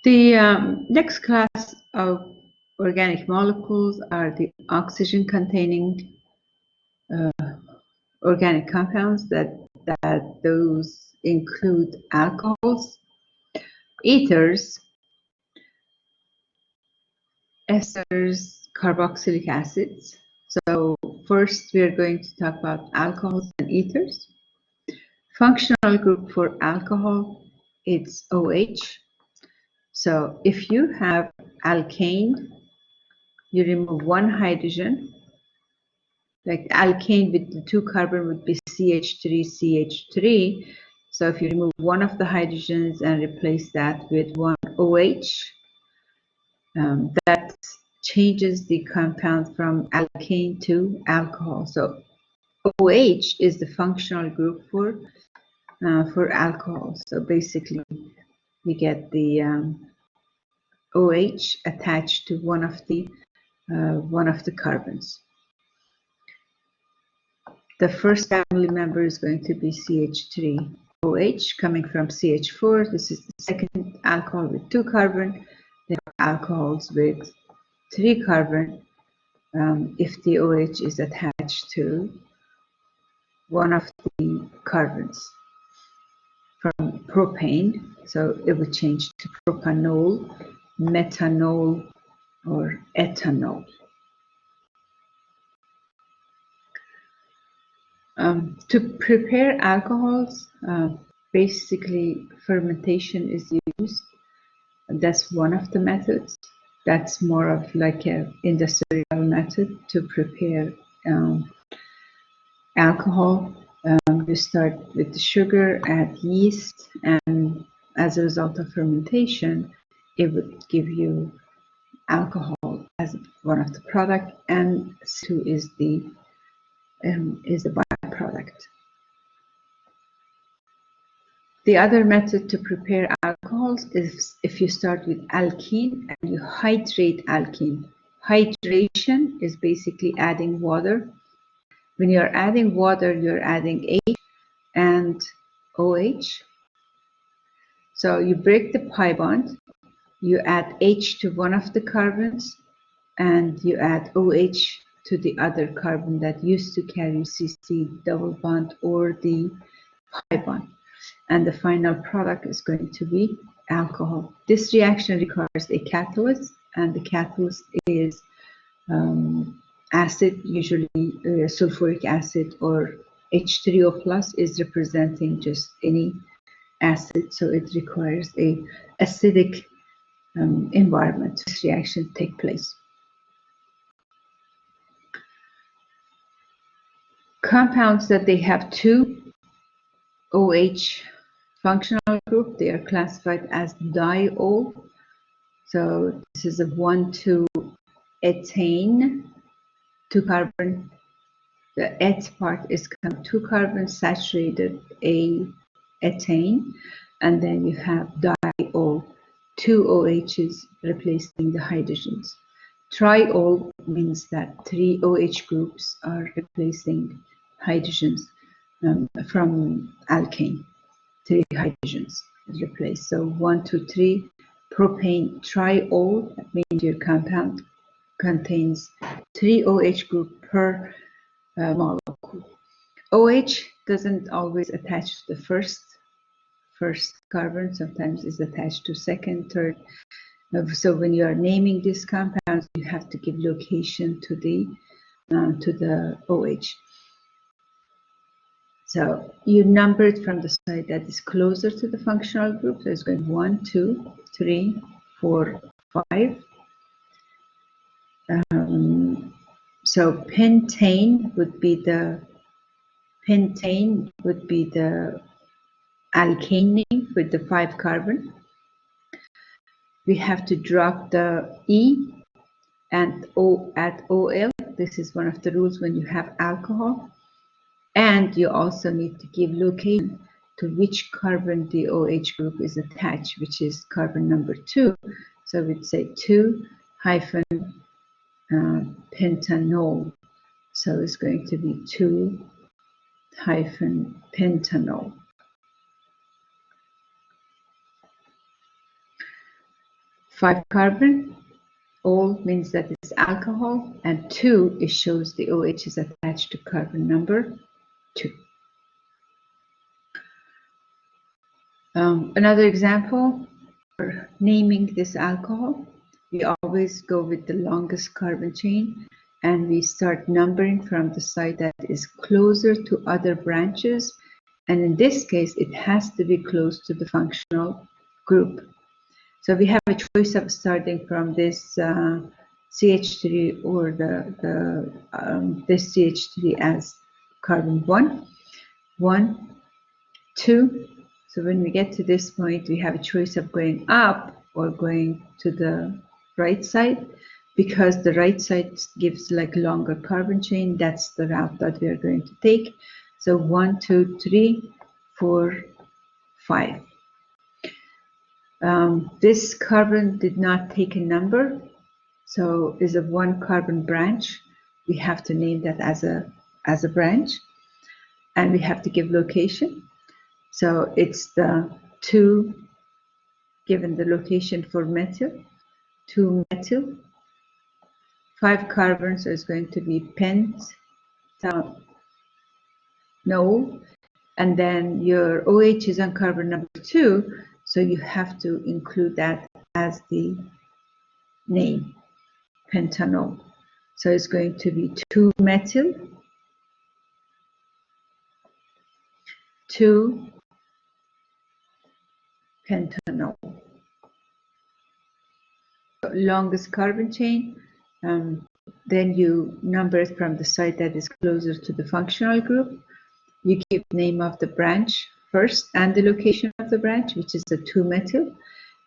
The next class of organic molecules are the oxygen-containing organic compounds. Those include alcohols, ethers, esters, carboxylic acids. So first we are going to talk about alcohols and ethers. Functional group for alcohol, it's OH. So if you have alkane, you remove one hydrogen. Like alkane with the 2 carbon would be CH3, So if you remove one of the hydrogens and replace that with one OH, that changes the compound from alkane to alcohol. So OH is the functional group for alcohol. So basically, you get the OH attached to one of the carbons. The first family member is going to be CH3OH coming from CH4. This is the second alcohol with 2 carbon. There are alcohols with 3 carbon if the OH is attached to one of the carbons from propane. So it would change to propanol, metanol, or ethanol. To prepare alcohols, basically fermentation is used. That's one of the methods. That's more of like an industrial method to prepare alcohol. You start with the sugar, add yeast, and as a result of fermentation, it would give you alcohol as one of the product, and CO2 is the byproduct. The other method to prepare alcohols is if you start with alkene and you hydrate alkene. Hydration is basically adding water. When you're adding water, you're adding H and OH. So you break the pi bond, you add H to one of the carbons, and you add OH to the other carbon that used to carry CC double bond or the pi bond. And the final product is going to be alcohol. This reaction requires a catalyst, and the catalyst is acid, usually sulfuric acid, or H3O plus is representing just any acid, so it requires a acidic environment for this reaction to take place. Compounds that they have 2 OH functional group, they are classified as diol. So this is a 1,2-ethane, 2 carbon. The eth part is 2 carbons saturated ethane, and then you have diol, 2 OHs replacing the hydrogens. Triol means that 3 OH groups are replacing hydrogens from alkane. 3 hydrogens is replaced. So 1, 2, 3 propane triol. That means your compound contains 3 OH group per molecule. OH doesn't always attach to the first carbon. Sometimes it's attached to second, third. So when you are naming these compounds, you have to give location to the OH. So you number it from the side that is closer to the functional group. So it's going 1, 2, 3, 4, 5. So pentane would be the alkane name with the 5 carbon. We have to drop the E and O at OL. This is one of the rules when you have alcohol. And you also need to give location to which carbon the OH group is attached, which is carbon number 2. So we'd say 2-pentanol. So it's going to be 2-pentanol. 5 carbon, all means that it's alcohol, and 2, it shows the OH is attached to carbon number 2. Another example for naming this alcohol, we always go with the longest carbon chain, and we start numbering from the side that is closer to other branches, and in this case it has to be close to the functional group. So we have a choice of starting from this CH3 or this CH3 as carbon 1, 2. So when we get to this point, we have a choice of going up or going to the right side, because the right side gives like longer carbon chain. That's the route that we are going to take. So 1, 2, 3, 4, 5. This carbon did not take a number, so is a 1 carbon branch. We have to name that as a branch, and we have to give location. So it's the 2, given the location for metal, 2 metal, 5 carbons, so it's going to be pentanol, and then your OH is on carbon number 2, so you have to include that as the name, pentanol. So it's going to be 2 methyl, 2 pentanol. Longest carbon chain, then you number it from the side that is closer to the functional group. You give the name of the branch first and the location of the branch, which is the 2 methyl.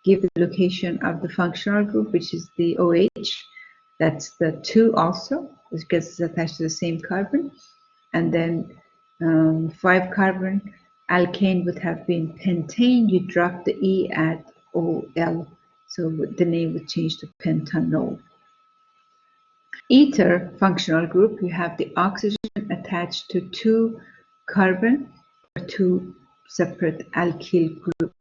Give the location of the functional group, which is the OH. That's the 2 also, because it's attached to the same carbon. And then 5 carbon alkane would have been pentane. You drop the E at OL, so the name would change to pentanol. Ether functional group, you have the oxygen attached to 2 carbon or 2 separate alkyl group.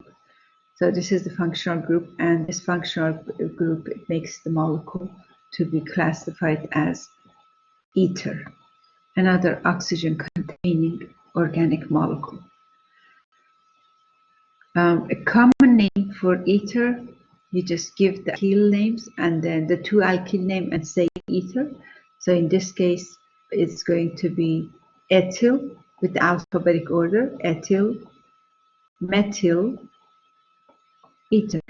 So this is the functional group, and this functional group, it makes the molecule to be classified as ether, another oxygen-containing organic molecule. A common name for ether, you just give the alkyl names and then the 2 alkyl name and say ether. So in this case, it's going to be ethyl with the alphabetic order, ethyl, methyl, ether.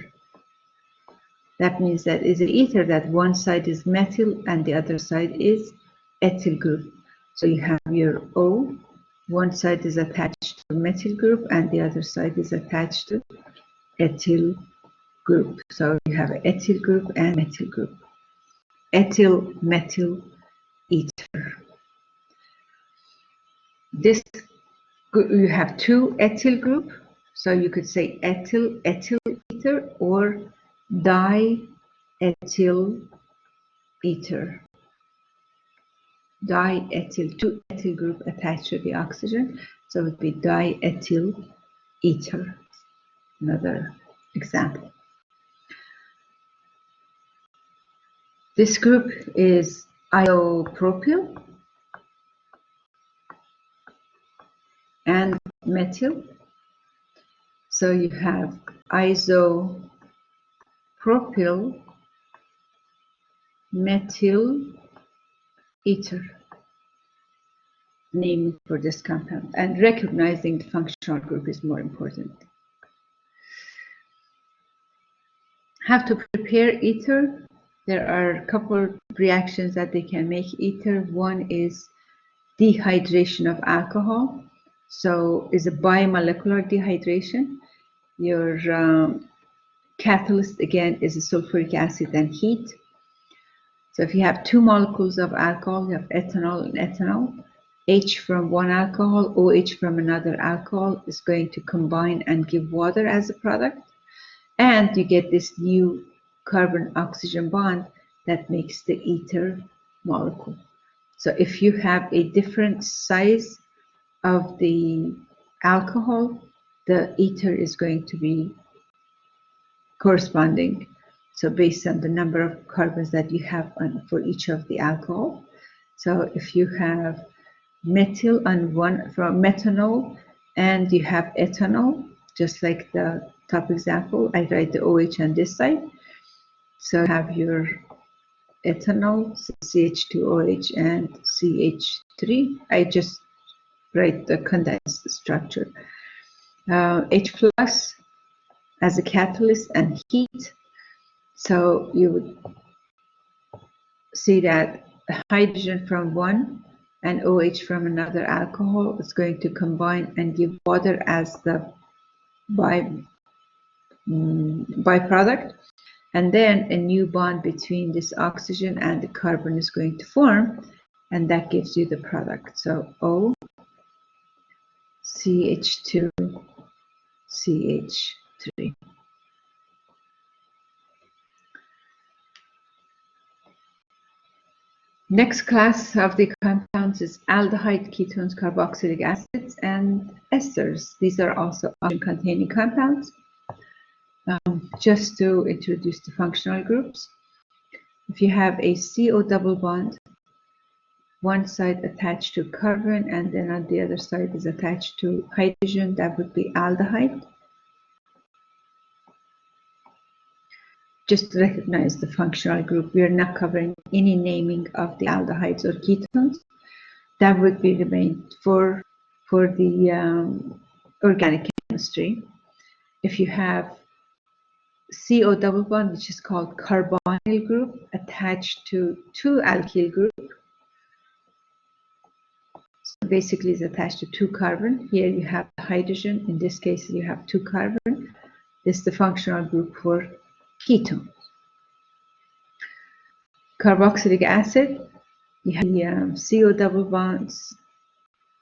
That means that is an ether that one side is methyl and the other side is ethyl group. So you have your O, one side is attached to methyl group and the other side is attached to ethyl group. So you have ethyl group and methyl group. Ethyl, methyl, ether. This, you have 2 ethyl group, so you could say ethyl, ethyl ether, or diethyl ether. Diethyl, 2 ethyl group attached to the oxygen, so it would be diethyl ether. Another example. This group is isopropyl and methyl. So you have isopropyl methyl ether, name for this compound, and recognizing the functional group is more important. How to prepare ether? There are a couple reactions that they can make ether. One is dehydration of alcohol. So is a biomolecular dehydration. Your catalyst again is a sulfuric acid and heat. So if you have 2 molecules of alcohol, you have ethanol and ethanol. H from one alcohol, OH from another alcohol is going to combine and give water as a product. And you get this new carbon-oxygen bond that makes the ether molecule. So if you have a different size of the alcohol, the ether is going to be corresponding. So based on the number of carbons that you have for each of the alcohol. So if you have methyl on one from methanol and you have ethanol, just like the top example, I write the OH on this side. So have your ethanol, CH2OH and CH3. I just write the condensed structure. H plus as a catalyst and heat. So you would see that hydrogen from one and OH from another alcohol is going to combine and give water as the byproduct. And then a new bond between this oxygen and the carbon is going to form, and that gives you the product. So O, CH2, CH3. Next class of the compounds is aldehyde, ketones, carboxylic acids, and esters. These are also oxygen-containing compounds. Just to introduce the functional groups, if you have a CO double bond, one side attached to carbon and then on the other side is attached to hydrogen, that would be aldehyde. Just recognize the functional group. We are not covering any naming of the aldehydes or ketones. That would be the main for the organic chemistry. If you have CO double bond, which is called carbonyl group, attached to two alkyl group. So basically, it's attached to two carbon. Here you have hydrogen. In this case, you have two carbon. This is the functional group for ketone. Carboxylic acid, you have the CO double bonds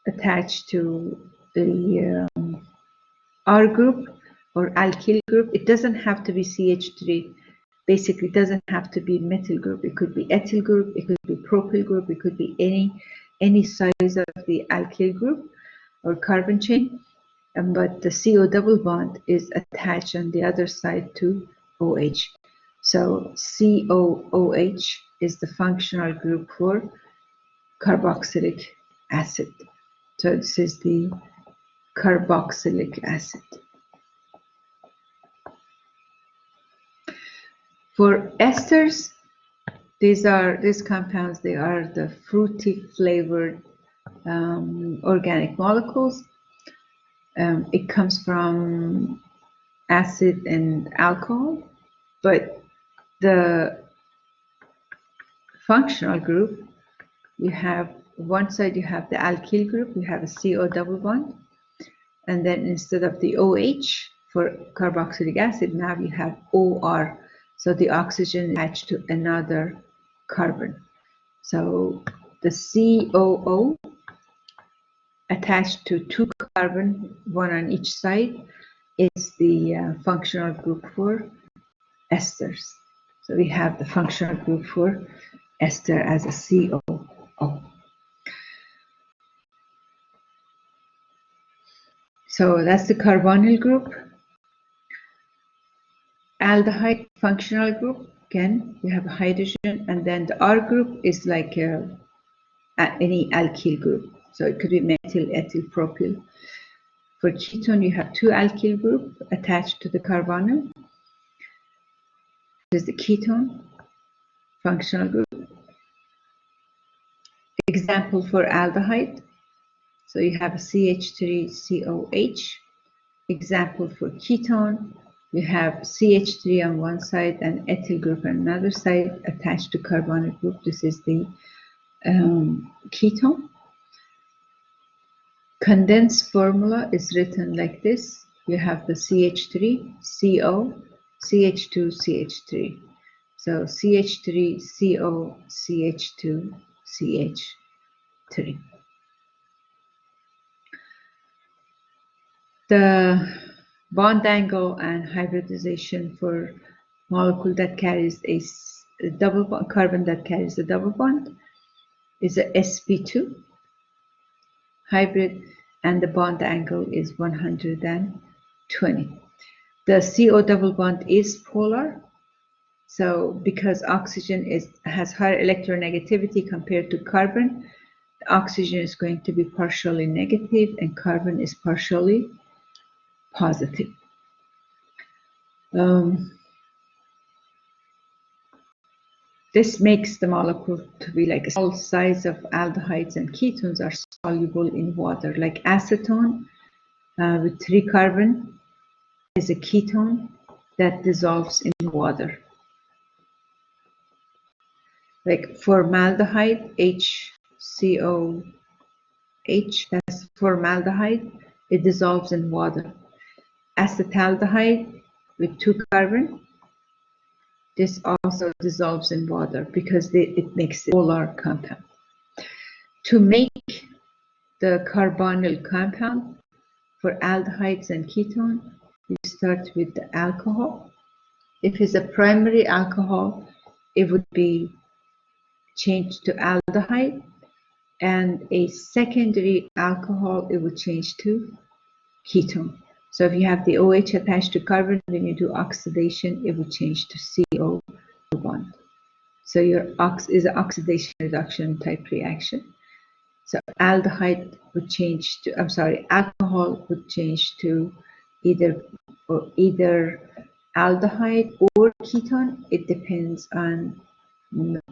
attached to the R group or alkyl group. It doesn't have to be CH3. Basically, it doesn't have to be methyl group. It could be ethyl group. It could be propyl group. It could be any size of the alkyl group or carbon chain. But the CO double bond is attached on the other side to OH. So COOH is the functional group for carboxylic acid. So this is the carboxylic acid. For esters, these compounds, they are the fruity flavored organic molecules. It comes from acid and alcohol, but the functional group, you have one side, you have the alkyl group, you have a CO double bond, and then instead of the OH for carboxylic acid, now you have OR. So the oxygen attached to another carbon. So the COO attached to two carbon, one on each side, is the functional group for esters. So we have the functional group for ester as a COO. So that's the carbonyl group. Aldehyde functional group, again, we have a hydrogen, and then the R group is like any alkyl group. So it could be methyl, ethyl, propyl. For ketone, you have two alkyl group attached to the carbonyl. This is the ketone functional group. Example for aldehyde. So you have a CH3COH. Example for ketone. You have CH3 on one side and ethyl group on another side attached to carbonyl group. This is the ketone. Condensed formula is written like this. You have the CH3, CO, CH2, CH3. So CH3, CO, CH2, CH3. The bond angle and hybridization for molecule that carries a double bond, carbon that carries a double bond, is a sp2 hybrid, and the bond angle is 120. The CO double bond is polar, So because oxygen has higher electronegativity compared to carbon, the oxygen is going to be partially negative and carbon is partially positive. This makes the molecule to be like a small size of aldehydes and ketones are soluble in water. Like acetone with 3 carbon is a ketone that dissolves in water. Like formaldehyde, HCOH, that's formaldehyde, it dissolves in water. Acetaldehyde with 2 carbon, this also dissolves in water because it makes a polar compound. To make the carbonyl compound for aldehydes and ketone, you start with the alcohol. If it's a primary alcohol, it would be changed to aldehyde, and a secondary alcohol, it would change to ketone. So if you have the OH attached to carbon, when you do oxidation, it would change to CO bond. So your is an oxidation reduction type reaction. So aldehyde would change to, alcohol would change to either aldehyde or ketone. It depends on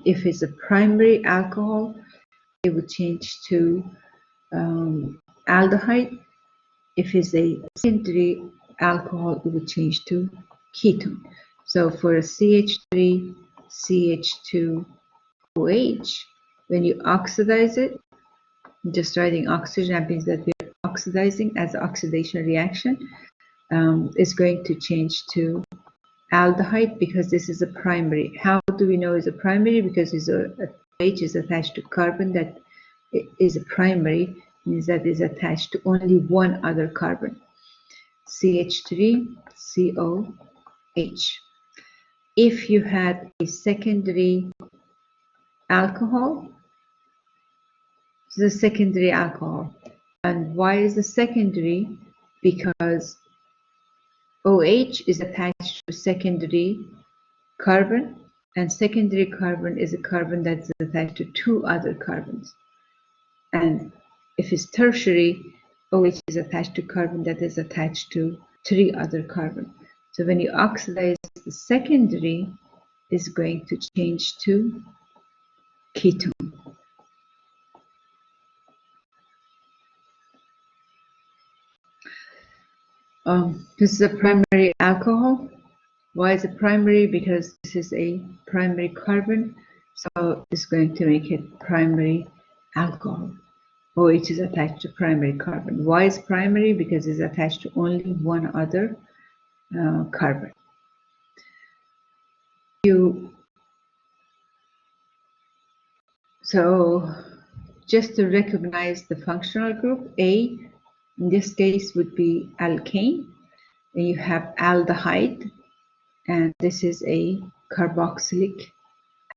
if it's a primary alcohol, it would change to aldehyde. If it's a secondary alcohol, it would change to ketone. So for a CH3, CH2OH, when you oxidize it, just writing oxygen, that means that we're oxidizing as an oxidation reaction, is going to change to aldehyde because this is a primary. How do we know it's a primary? Because OH is attached to carbon that is a primary, means that is attached to only one other carbon, CH3COH. If you had a secondary alcohol, the secondary alcohol, and why is the secondary? Because OH is attached to secondary carbon, and secondary carbon is a carbon that's attached to 2 other carbons. And if it's tertiary, OH is attached to carbon that is attached to 3 other carbon. So when you oxidize, the secondary is going to change to ketone. This is a primary alcohol. Why is it primary? Because this is a primary carbon, so it's going to make it primary alcohol. OH is attached to primary carbon. Why is primary? Because it's attached to only one other carbon. So just to recognize the functional group, A in this case would be alkane, and you have aldehyde, and this is a carboxylic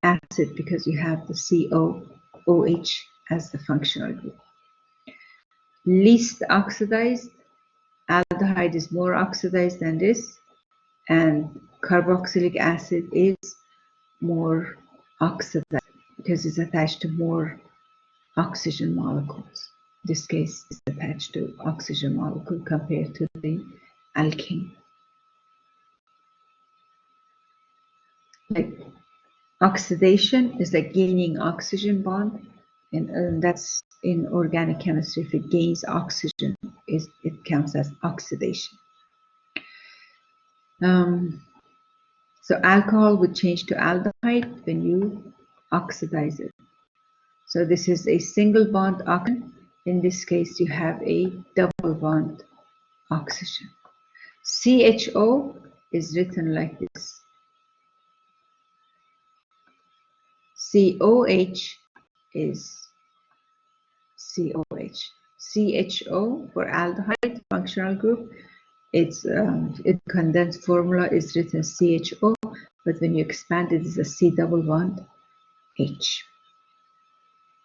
acid because you have the COOH as the functional group. Least oxidized, aldehyde is more oxidized than this, and carboxylic acid is more oxidized because it's attached to more oxygen molecules. In this case, it's attached to oxygen molecule compared to the alkane. Like oxidation is like gaining oxygen bond, and that's in organic chemistry. If it gains oxygen, it counts as oxidation. So alcohol would change to aldehyde when you oxidize it. So this is a single bond oxygen. In this case, you have a double bond oxygen. CHO is written like this. COH is COH. CHO for aldehyde functional group, its condensed formula is written CHO, but when you expand it, it's a C double bond H.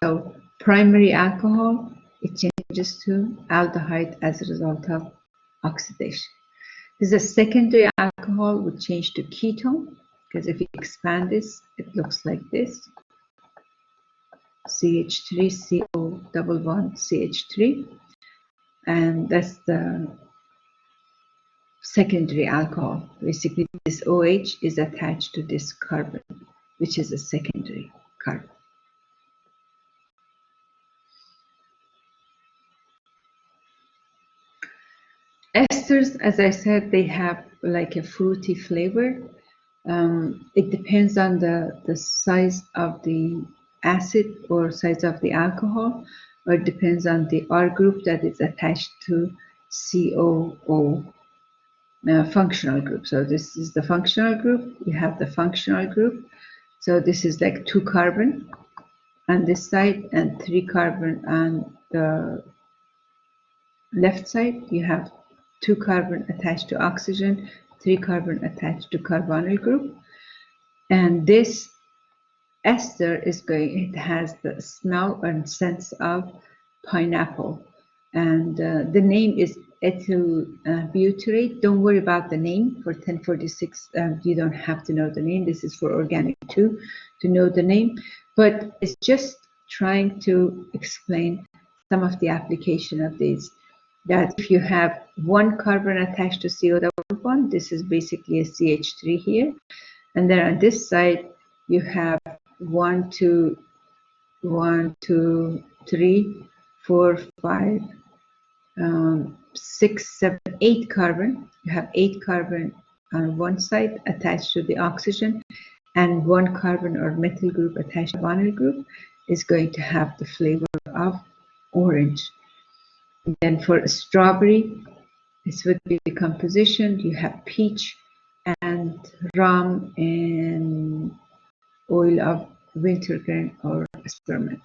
So primary alcohol, it changes to aldehyde as a result of oxidation. This is a secondary alcohol would change to ketone because if you expand this, it looks like this. CH3CO double bond CH3, and that's the secondary alcohol. Basically, this OH is attached to this carbon, which is a secondary carbon. Esters, as I said, they have like a fruity flavor. It depends on the size of the acid or size of the alcohol, or it depends on the R group that is attached to COO functional group. So this is the functional group. You have the functional group. So this is like 2 carbon on this side and 3 carbon on the left side. You have 2 carbon attached to oxygen, 3 carbon attached to carbonyl group. And this ester is it has the smell and sense of pineapple. And the name is ethyl butyrate. Don't worry about the name for 1046. You don't have to know the name. This is for organic too, to know the name. But it's just trying to explain some of the application of these. That if you have 1 carbon attached to CO double bond, this is basically a CH3 here. And then on this side, you have 1, 2, 3, 4, 5, 6, 7, 8 carbon. You have 8 carbon on one side attached to the oxygen, and 1 carbon or methyl group attached to the carbonyl group is going to have the flavor of orange. And then for strawberry, this would be the composition. You have peach and rum and oil of wintergreen or spearmint.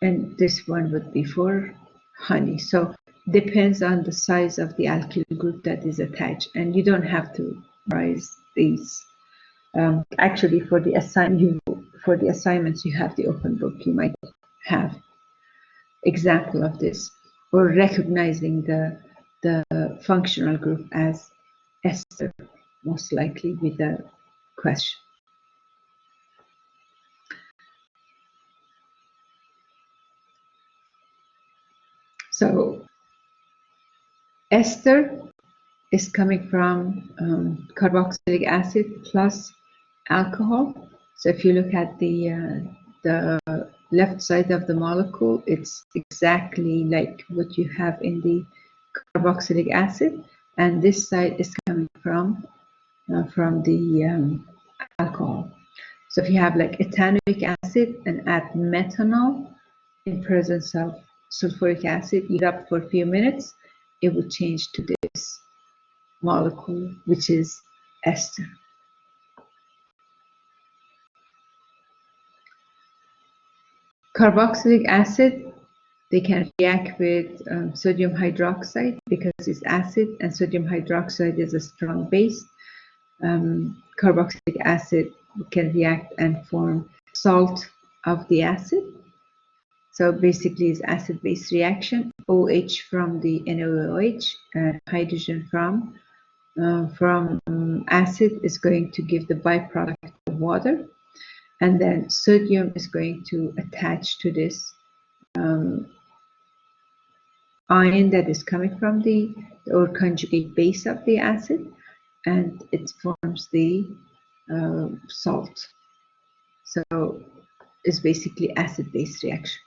And this one would be for honey. So depends on the size of the alkyl group that is attached, and you don't have to memorize these. Actually, for the assignments, you have the open book. You might have example of this, or recognizing the functional group as ester, most likely with the question. So ester is coming from carboxylic acid plus alcohol. So if you look at the left side of the molecule, it's exactly like what you have in the carboxylic acid, and this side is coming from the alcohol. So if you have like ethanoic acid and add methanol in presence of sulfuric acid, heat up for a few minutes, it will change to this molecule, which is ester. Carboxylic acid, they can react with sodium hydroxide because it's acid, and sodium hydroxide is a strong base. Carboxylic acid can react and form salt of the acid. So basically, it's acid-base reaction. OH from the NaOH and hydrogen from acid is going to give the byproduct of water, and then sodium is going to attach to this ion that is coming from the or conjugate base of the acid, and it forms the salt. So it's basically acid-base reaction.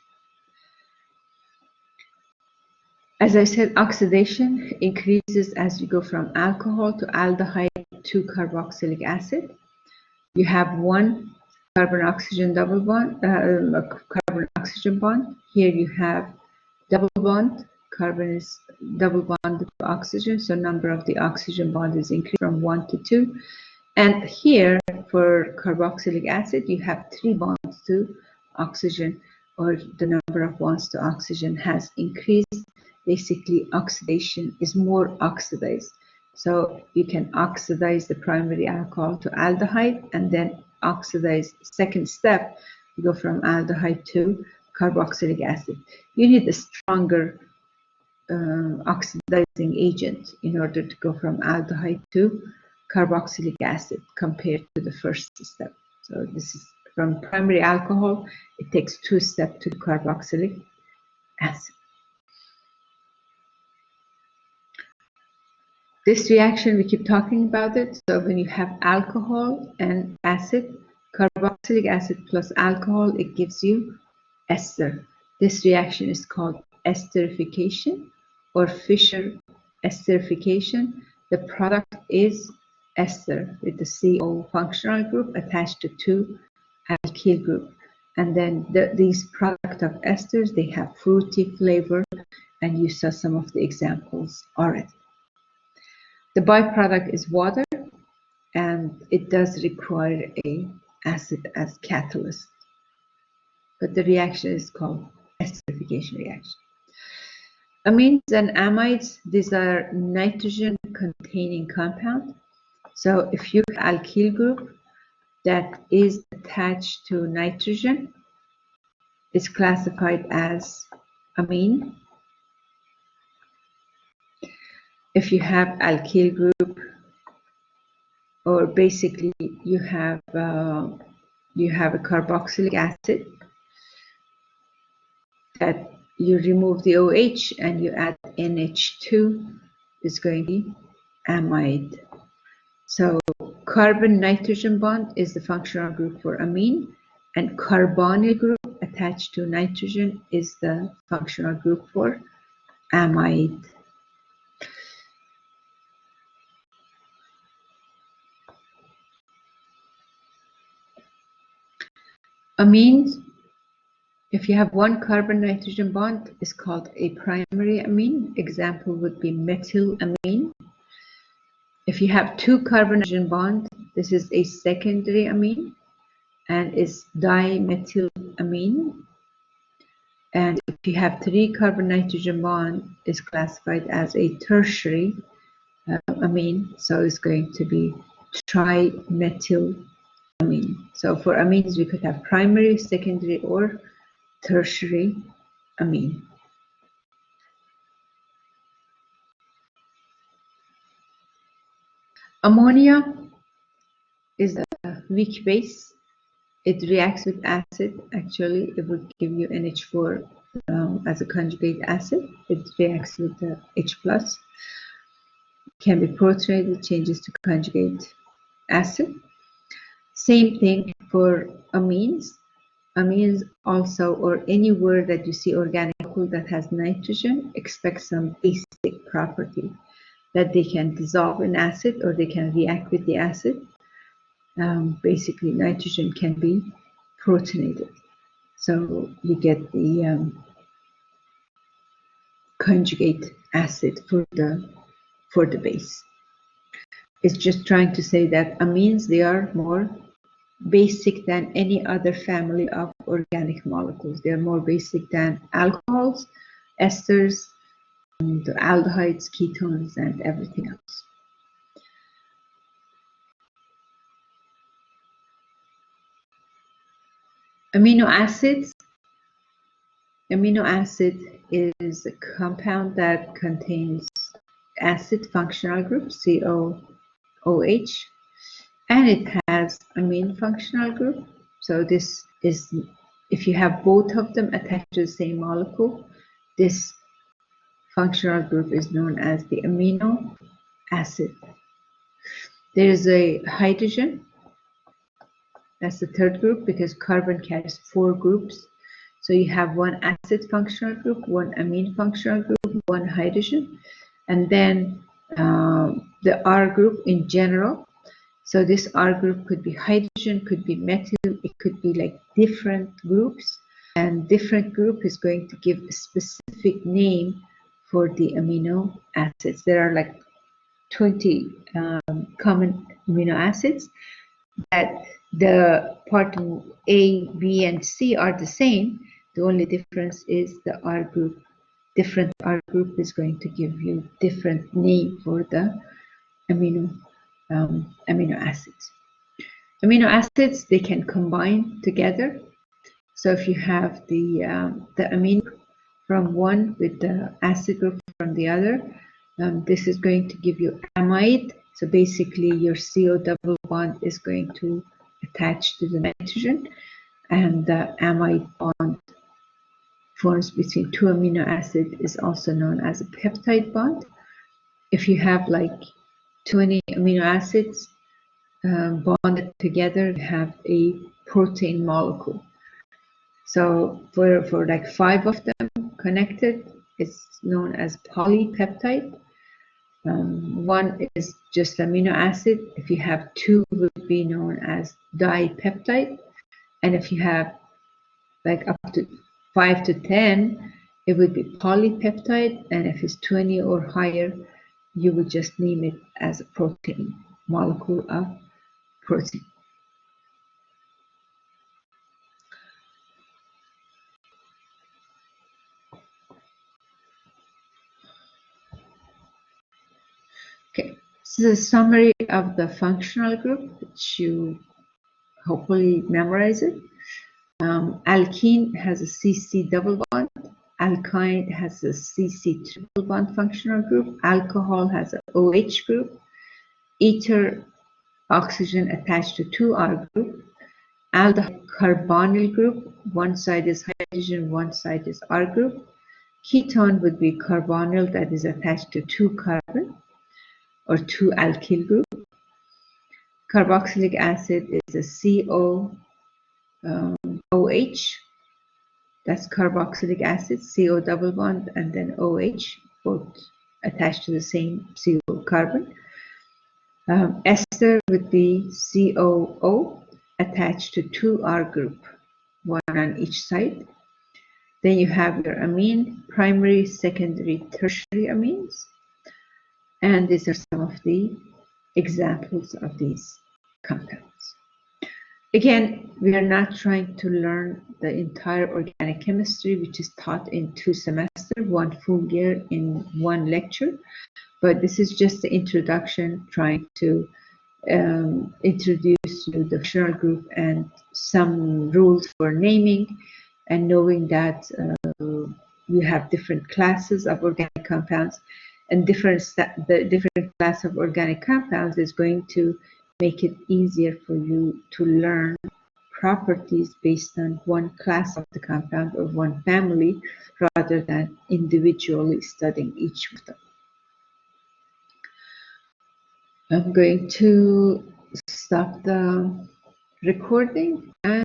As I said, oxidation increases as you go from alcohol to aldehyde to carboxylic acid. You have 1 carbon-oxygen double bond, carbon-oxygen bond. Here you have double bond. Carbon is double bonded to oxygen, so number of the oxygen bond is increased from 1 to 2. And here, for carboxylic acid, you have 3 bonds to oxygen, or the number of bonds to oxygen has increased. Basically, oxidation is more oxidized. So you can oxidize the primary alcohol to aldehyde, and then oxidize, second step, you go from aldehyde to carboxylic acid. You need a stronger oxidizing agent in order to go from aldehyde to carboxylic acid compared to the first step. So this is from primary alcohol, it takes 2 steps to carboxylic acid. This reaction, we keep talking about it. So when you have alcohol and acid, carboxylic acid plus alcohol, it gives you ester. This reaction is called esterification or Fischer esterification. The product is ester with the CO functional group attached to 2 alkyl group. And then these product of esters, they have fruity flavor, and you saw some of the examples already. The byproduct is water, and it does require an acid as catalyst. But the reaction is called esterification reaction. Amines and amides, these are nitrogen-containing compound. So if you have alkyl group that is attached to nitrogen, it's classified as amine. If you have alkyl group, or basically you have a carboxylic acid that you remove the OH and you add NH2, is going to be amide. So carbon-nitrogen bond is the functional group for amine, and carbonyl group attached to nitrogen is the functional group for amide. Amines, if you have 1 carbon-nitrogen bond, is called a primary amine. Example would be methylamine. If you have 2 carbon-nitrogen bonds, this is a secondary amine and is dimethylamine. And if you have 3 carbon-nitrogen bond, is classified as a tertiary amine. So it's going to be trimethylamine. So for amines, we could have primary, secondary, or tertiary amine. Ammonia is a weak base. It reacts with acid. Actually, it would give you NH4 as a conjugate acid. It reacts with the H+. Can be protonated, changes to conjugate acid. Same thing for amines. Amines also, or any word that you see organic molecule that has nitrogen, expect some basic property that they can dissolve in acid or they can react with the acid. Basically, nitrogen can be protonated. So you get the conjugate acid for the base. It's just trying to say that amines, they are more basic than any other family of organic molecules. They are more basic than alcohols, esters, the aldehydes, ketones, and everything else. Amino acids. Amino acid is a compound that contains acid functional group, COOH, and it has amine functional group. So this is, if you have both of them attached to the same molecule, this functional group is known as the amino acid. There is a hydrogen. That's the third group because carbon carries 4 groups. So you have 1 acid functional group, 1 amine functional group, 1 hydrogen, and then the R group in general. So this R group could be hydrogen, could be methyl, it could be like different groups, and different group is going to give a specific name for the amino acids. There are like 20 common amino acids that the part A, B, and C are the same. The only difference is the R group. Different R group is going to give you different name for the amino acids. Amino acids, they can combine together. So if you have the amine from one with the acid group from the other, this is going to give you amide. So basically your CO double bond is going to attach to the nitrogen, and the amide bond forms between two amino acids is also known as a peptide bond. If you have like 20 amino acids bonded together, you have a protein molecule. So for like 5 of them connected, it's known as polypeptide. One is just amino acid. If you have 2, it would be known as dipeptide. And if you have like up to 5 to 10, it would be polypeptide. And if it's 20 or higher, you would just name it as a protein, molecule of protein. Okay, so the summary of the functional group, which you hopefully memorize it. Alkene has a CC double bond. Alkyne has a CC triple bond functional group. Alcohol has an OH group. Ether, oxygen attached to 2R group. Aldehyde carbonyl group, one side is hydrogen, one side is R group. Ketone would be carbonyl that is attached to 2 carbon or 2 alkyl group. Carboxylic acid is a COOH, that's carboxylic acid, CO double bond, and then OH, both attached to the same CO carbon. Ester would be COO attached to 2R group, one on each side. Then you have your amine, primary, secondary, tertiary amines. And these are some of the examples of these compounds. Again, we are not trying to learn the entire organic chemistry, which is taught in 2 semesters, 1 full year in 1 lecture. But this is just the introduction, trying to introduce you the functional group and some rules for naming, and knowing that you have different classes of organic compounds, and the different class of organic compounds is going to make it easier for you to learn properties based on one class of the compound or one family, rather than individually studying each of them. I'm going to stop the recording and